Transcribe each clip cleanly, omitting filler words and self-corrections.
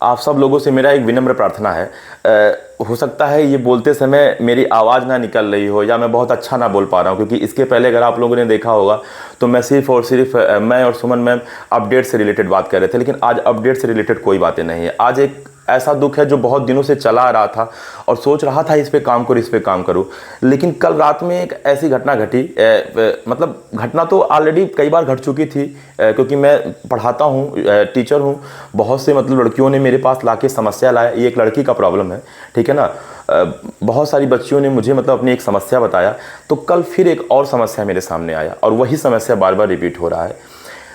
आप सब लोगों से मेरा एक विनम्र प्रार्थना है। हो सकता है ये बोलते समय मेरी आवाज़ ना निकल रही हो या मैं बहुत अच्छा ना बोल पा रहा हूँ, क्योंकि इसके पहले अगर आप लोगों ने देखा होगा तो मैं सिर्फ और सिर्फ मैं और सुमन मैम अपडेट से रिलेटेड बात कर रहे थे, लेकिन आज अपडेट से रिलेटेड कोई बातें नहीं है। आज एक ऐसा दुख है जो बहुत दिनों से चला आ रहा था और सोच रहा था इस पे काम करूँ, इस पे काम करूँ, लेकिन कल रात में एक ऐसी घटना घटी। मतलब घटना तो ऑलरेडी कई बार घट चुकी थी, क्योंकि मैं पढ़ाता हूँ, टीचर हूँ। बहुत से मतलब लड़कियों ने मेरे पास लाके समस्या लाया, ये एक लड़की का प्रॉब्लम है, ठीक है ना। बहुत सारी बच्चियों ने मुझे मतलब अपनी एक समस्या बताया, तो कल फिर एक और समस्या मेरे सामने आया और वही समस्या बार बार रिपीट हो रहा है।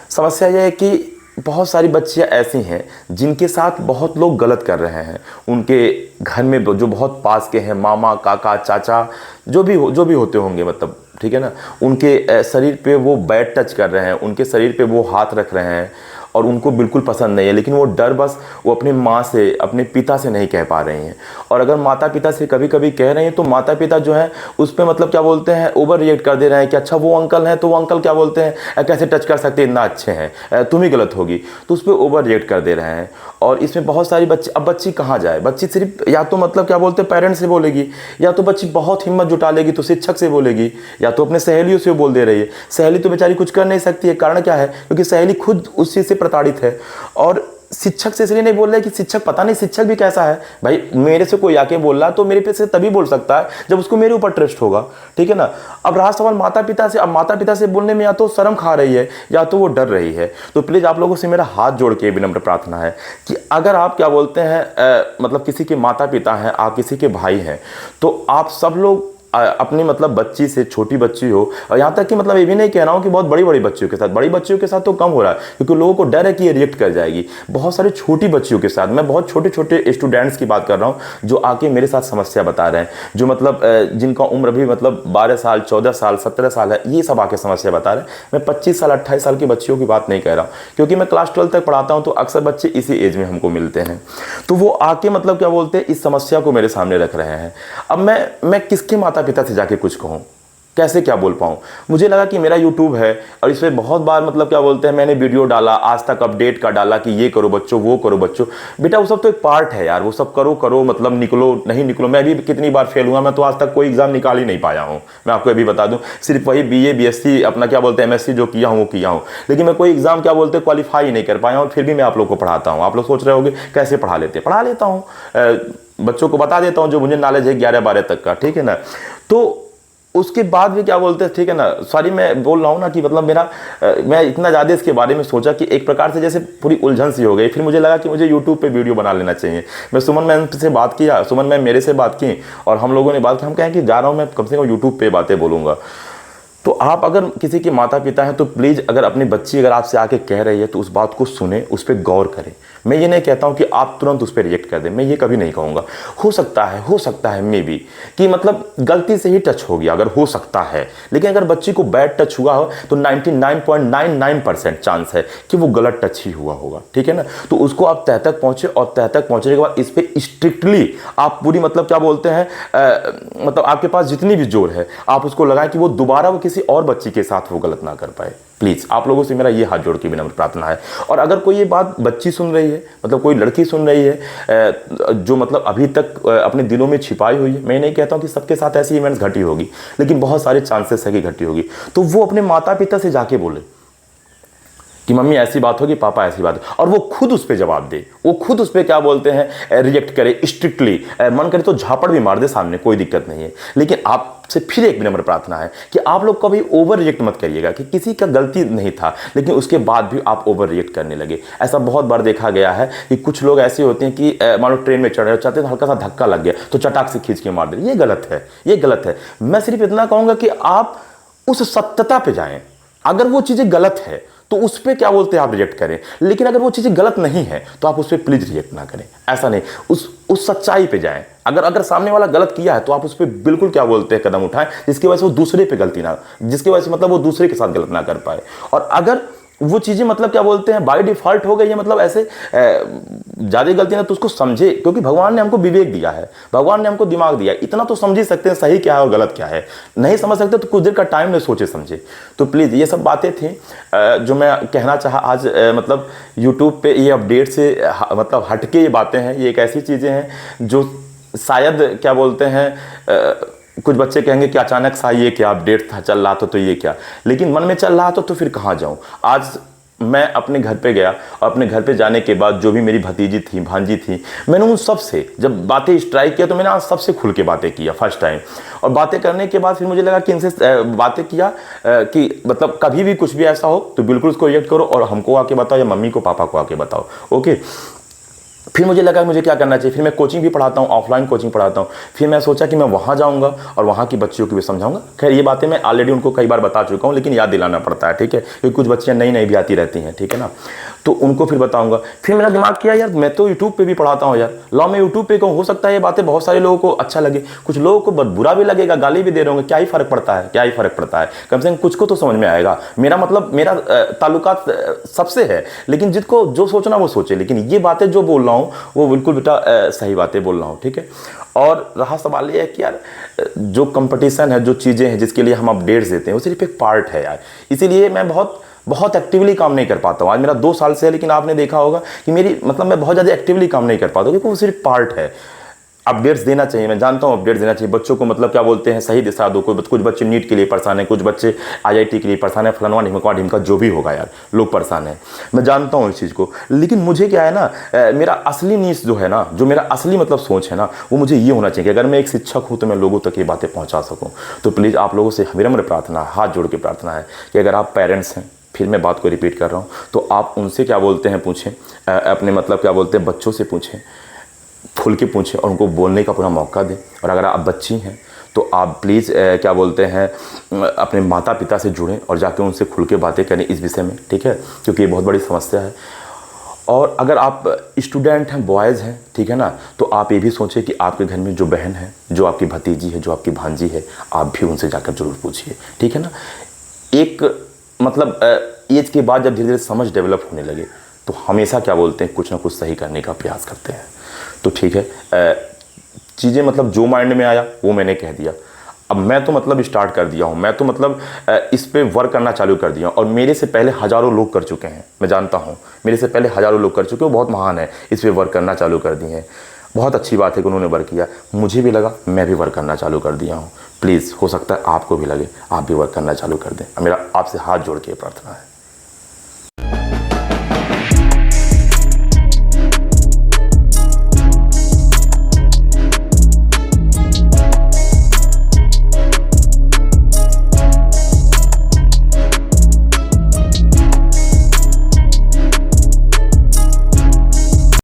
समस्या यह है कि बहुत सारी बच्चियां ऐसी हैं जिनके साथ बहुत लोग गलत कर रहे हैं। उनके घर में जो बहुत पास के हैं, मामा, काका, चाचा, जो भी होते होंगे, मतलब ठीक है ना, उनके शरीर पे वो बैड टच कर रहे हैं, उनके शरीर पे वो हाथ रख रहे हैं और उनको बिल्कुल पसंद नहीं है, लेकिन वो डर बस वो अपनी माँ से, अपने पिता से नहीं कह पा रही हैं। और अगर माता पिता से कभी कभी कह रही हैं तो माता पिता जो हैं उस पर मतलब क्या बोलते हैं, ओवर रिएक्ट कर दे रहे हैं कि अच्छा वो अंकल हैं तो वो अंकल क्या बोलते हैं, कैसे टच कर सकते हैं, इतना अच्छे हैं, तुम ही गलत होगी, तो उस पर ओवर रिएक्ट कर दे रहे हैं। और इसमें बहुत सारी बच्ची, अब बच्ची कहाँ जाए, बच्ची सिर्फ या तो मतलब क्या बोलते हैं पेरेंट्स से बोलेगी, या तो बच्ची बहुत हिम्मत जुटा लेगी तो शिक्षक से बोलेगी, या तो अपने सहेलियों से बोल दे रही है। सहेली तो बेचारी कुछ कर नहीं सकती है, कारण क्या है, क्योंकि सहेली खुद उस चीज़ से प्रताड़ित है। और शिक्षक से इसलिए नहीं बोल रहे कि शिक्षक, पता नहीं शिक्षक भी कैसा है भाई, मेरे से कोई आके बोल रहा तो मेरे पे से तभी बोल सकता है जब उसको मेरे ऊपर ट्रस्ट होगा, ठीक है ना। अब रहा सवाल माता पिता से, अब माता पिता से बोलने में या तो शर्म खा रही है या तो वो डर रही है। तो प्लीज़ आप लोगों से मेरा हाथ जोड़ के विनम्र प्रार्थना है कि अगर आप क्या बोलते हैं मतलब किसी के माता पिता हैं, आप किसी के भाई हैं, तो आप सब लोग अपनी मतलब बच्ची से, छोटी बच्ची हो, और यहाँ तक कि मतलब ये भी नहीं कह रहा हूँ कि बहुत बड़ी बड़ी बच्चियों के साथ, बड़ी बच्चियों के साथ तो कम हो रहा है क्योंकि लोगों को डर है कि ये रिएक्ट कर जाएगी। बहुत सारी छोटी बच्चियों के साथ, मैं बहुत छोटे छोटे स्टूडेंट्स की बात कर रहा हूँ जो आके मेरे साथ समस्या बता रहे हैं, जो मतलब जिनका उम्र भी मतलब 12 साल, 14 साल, 17 साल है, ये सब आके समस्या बता रहे हैं। मैं 25 साल, 28 साल की बच्चियों की बात नहीं कह रहा हूँ, क्योंकि मैं क्लास 12 तक पढ़ाता हूँ तो अक्सर बच्चे इसी एज में हमको मिलते हैं। तो वो आके मतलब क्या बोलते हैं इस समस्या को मेरे सामने रख रहे हैं। अब मैं किसके माता पिता से जाके कुछ कहूँ, कैसे क्या बोल पाऊँ। मुझे लगा कि मेरा यूट्यूब है और इस पर बहुत बार मतलब क्या बोलते हैं मैंने वीडियो डाला, आज तक अपडेट का डाला कि ये करो बच्चों, वो करो बच्चों। बेटा वो सब तो एक पार्ट है यार, वो सब करो मतलब निकलो नहीं निकलो। मैं भी कितनी बार फेल हुआ, मैं तो आज तक कोई एग्जाम निकाल ही नहीं पाया हूँ। मैं आपको अभी बता दूं, सिर्फ वही BA BSc अपना क्या बोलते हैं MSc जो किया हूँ वो किया हूँ, लेकिन मैं कोई एग्जाम क्या बोलते क्वालिफाई ही नहीं कर पाया हूँ। फिर भी मैं आप लोग को पढ़ाता हूँ। आप लोग सोच रहे होंगे कैसे पढ़ा लेता हूँ, बच्चों को बता देता हूँ जो मुझे नॉलेज है 11-12 तक का, ठीक है ना। तो उसके बाद भी क्या बोलते हैं, ठीक है ना, सॉरी मैं बोल रहा हूँ ना कि मतलब मैं इतना ज़्यादा इसके बारे में सोचा कि एक प्रकार से जैसे पूरी उलझन सी हो गई। फिर मुझे लगा कि मुझे यूट्यूब पे वीडियो बना लेना चाहिए। मैं सुमन मैम से बात किया, सुमन मैम मेरे से बात की और हम लोगों ने बात की, हम कहें कि जा रहा हूँ मैं कम से कम यूट्यूब पे बातें बोलूँगा। तो आप अगर किसी के माता पिता हैं तो प्लीज़ अगर अपनी बच्ची अगर आपसे आके कह रही है तो उस बात को सुने, उस पर गौर करें। मैं ये नहीं कहता हूँ कि आप तुरंत उस पर रिएक्ट कर दें, मैं ये कभी नहीं कहूँगा। हो सकता है मे बी कि मतलब गलती से ही टच हो गया, अगर हो सकता है, लेकिन अगर बच्ची को बैड टच हुआ हो तो 99.99% चांस है कि वो गलत टच ही हुआ होगा, ठीक है ना। तो उसको आप तह तक पहुँचे और तह तक पहुँचने के बाद इस पर स्ट्रिक्टली आप पूरी मतलब क्या बोलते हैं मतलब आपके पास जितनी भी जोर है आप उसको लगाएं कि वो दोबारा वो किसी और बच्ची के साथ वो गलत ना कर पाए। प्लीज़ आप लोगों से मेरा ये हाथ जोड़ के विनम्र प्रार्थना है। और अगर कोई ये बात बच्ची सुन रही है, मतलब कोई लड़की सुन रही है जो मतलब अभी तक अपने दिलों में छिपाई हुई है, मैं नहीं कहता हूँ कि सबके साथ ऐसी इवेंट्स घटी होगी, लेकिन बहुत सारे चांसेस है कि घटी होगी, तो वो अपने माता पिता से जाके बोले कि मम्मी ऐसी बात होगी, पापा ऐसी बात, और वो खुद उस पर जवाब दे, वो खुद उस पर क्या बोलते हैं रिएक्ट करे स्ट्रिक्टली, मन करे तो झापड़ भी मार दे सामने, कोई दिक्कत नहीं है। लेकिन आपसे फिर एक विनम्र प्रार्थना है कि आप लोग कभी ओवर रिएक्ट मत करिएगा कि किसी का गलती नहीं था लेकिन उसके बाद भी आप ओवर रिएक्ट करने लगे। ऐसा बहुत बार देखा गया है कि कुछ लोग ऐसे होते हैं कि मान लो ट्रेन में चढ़ रहे चाहते तो हल्का सा धक्का लग गया तो चटाक से खींच के मार दे। ये गलत है, ये गलत है। मैं सिर्फ इतना कहूँगा कि आप उस सत्यता पर जाएँ। अगर वो चीज़ें गलत है तो उस पर क्या बोलते हैं आप रिएक्ट करें, लेकिन अगर वो चीज़ें गलत नहीं है तो आप उस पर प्लीज़ रिएक्ट ना करें। ऐसा नहीं, उस सच्चाई पे जाएं। अगर सामने वाला गलत किया है तो आप उस पर बिल्कुल क्या बोलते हैं कदम उठाएं जिसकी वजह से वो दूसरे पे गलती ना, जिसकी वजह से मतलब वो दूसरे के साथ गलत ना कर पाए। और अगर वो चीज़ें मतलब क्या बोलते हैं बाय डिफ़ॉल्ट हो गई है, मतलब ऐसे ज़्यादा गलती ना तो उसको समझे, क्योंकि भगवान ने हमको विवेक दिया है, भगवान ने हमको दिमाग दिया है, इतना तो समझ ही सकते हैं सही क्या है और गलत क्या है। नहीं समझ सकते तो कुछ देर का टाइम ले सोचे समझे। तो प्लीज़ ये सब बातें थी जो मैं कहना चाहा आज। मतलब यूट्यूब पे ये अपडेट से मतलब हटके ये बातें हैं, ये एक ऐसी चीज़ें हैं जो शायद क्या बोलते हैं कुछ बच्चे कहेंगे कि अचानक सा ये क्या अपडेट था, चल रहा था तो ये क्या, लेकिन मन में चल रहा था तो फिर कहाँ जाऊँ। आज मैं अपने घर पे गया और अपने घर पे जाने के बाद जो भी मेरी भतीजी थी, भांजी थी, मैंने उन सब से जब बातें स्ट्राइक किया तो मैंने आज सबसे खुल के बातें किया फर्स्ट टाइम। और बातें करने के बाद फिर मुझे लगा कि इनसे बातें किया कि मतलब कभी भी कुछ भी ऐसा हो तो बिल्कुल उसको रिएक्ट करो और हमको आके बताओ या मम्मी को पापा को आके बताओ, ओके। फिर मुझे लगा मुझे क्या करना चाहिए। फिर मैं कोचिंग भी पढ़ाता हूँ, ऑफलाइन कोचिंग पढ़ाता हूँ। फिर मैं सोचा कि मैं वहाँ जाऊँगा और वहाँ की बच्चियों को भी समझाऊँगा। खैर ये बातें मैं ऑलरेडी उनको कई बार बता चुका हूँ, लेकिन याद दिलाना पड़ता है, ठीक है, क्योंकि कुछ बच्चियाँ नई नई भी आती रहती हैं, ठीक है ना, तो उनको फिर बताऊँगा। फिर मेरा दिमाग किया यार मैं तो यूट्यूब पे भी पढ़ाता हूँ यार, लाओ मैं यूट्यूब पे कहूँ, हो सकता है ये बातें बहुत सारे लोगों को अच्छा लगे, कुछ लोगों को बुरा भी लगेगा, गाली भी दे रहे होंगे, क्या ही फ़र्क पड़ता है, क्या ही फ़र्क पड़ता है, कम से कम कुछ को तो समझ में आएगा। मेरा मतलब मेरा ताल्लुकात सबसे है, लेकिन जिसको जो सोचना वो सोचे, लेकिन ये बातें जो बोल रहा हूँ वो बिल्कुल बेटा सही बातें बोल रहा हूँ, ठीक है। और रहा सवाल ये है कि यार जो कंपटीशन है, जो चीज़ें हैं जिसके लिए हम अपडेट्स देते हैं वो सिर्फ एक पार्ट है यार, इसीलिए मैं बहुत एक्टिवली काम नहीं कर पाता हूँ। आज मेरा 2 साल से है, लेकिन आपने देखा होगा कि मेरी मतलब मैं बहुत ज़्यादा एक्टिवली काम नहीं कर पाता हूँ, क्योंकि वो सिर्फ पार्ट है। अपडेट्स देना चाहिए, मैं जानता हूँ अपडेट्स देना चाहिए बच्चों को, मतलब क्या बोलते हैं सही दिशा दो। कुछ बच्चे नीट के लिए परेशान हैं, कुछ बच्चे IIT के लिए परेशान है, फलाना ढिमका ढिमका जो भी होगा यार, लोग परेशान हैं, मैं जानता हूँ इस चीज़ को। लेकिन मुझे क्या है ना, मेरा असली नीश जो है ना, जो मेरा असली मतलब सोच है ना, वो मुझे ये होना चाहिए कि अगर मैं एक शिक्षक हूँ तो मैं लोगों तक ये बातें पहुँचा सकूँ। तो प्लीज़ आप लोगों से विनम्र प्रार्थना, हाथ जोड़ के प्रार्थना है कि अगर आप पेरेंट्स हैं, फिर मैं बात को रिपीट कर रहा हूँ, तो आप उनसे क्या बोलते हैं पूछें, अपने मतलब क्या बोलते हैं बच्चों से पूछें, खुल के पूछें और उनको बोलने का पूरा मौका दें। और अगर आप बच्ची हैं तो आप प्लीज़ क्या बोलते हैं अपने माता पिता से जुड़ें और जाके उनसे खुल के बातें करें इस विषय में, ठीक है, क्योंकि ये बहुत बड़ी समस्या है। और अगर आप स्टूडेंट हैं, बॉयज़ हैं, ठीक है ना, तो आप ये भी सोचें कि आपके घर में जो बहन है, जो आपकी भतीजी है, जो आपकी भांजी है, आप भी उनसे जाकर ज़रूर पूछिए, ठीक है ना। एक मतलब एज के बाद जब धीरे धीरे समझ डेवलप होने लगे तो हमेशा क्या बोलते हैं कुछ ना कुछ सही करने का प्रयास करते हैं। तो ठीक है, चीज़ें मतलब जो माइंड में आया वो मैंने कह दिया। अब मैं तो मतलब स्टार्ट कर दिया हूँ, मैं तो मतलब इस पे वर्क करना चालू कर दिया हूँ, और मेरे से पहले हज़ारों लोग कर चुके हैं, मैं जानता हूँ मेरे से पहले हज़ारों लोग कर चुके हैं, वो बहुत महान है, इस पे वर्क करना चालू कर दिए हैं। बहुत अच्छी बात है कि उन्होंने वर्क किया, मुझे भी लगा, मैं भी वर्क करना चालू कर दिया हूँ। प्लीज़ हो सकता है आपको भी लगे, आप भी वर्क करना चालू कर दें। मेरा आपसे हाथ जोड़ के प्रार्थना है।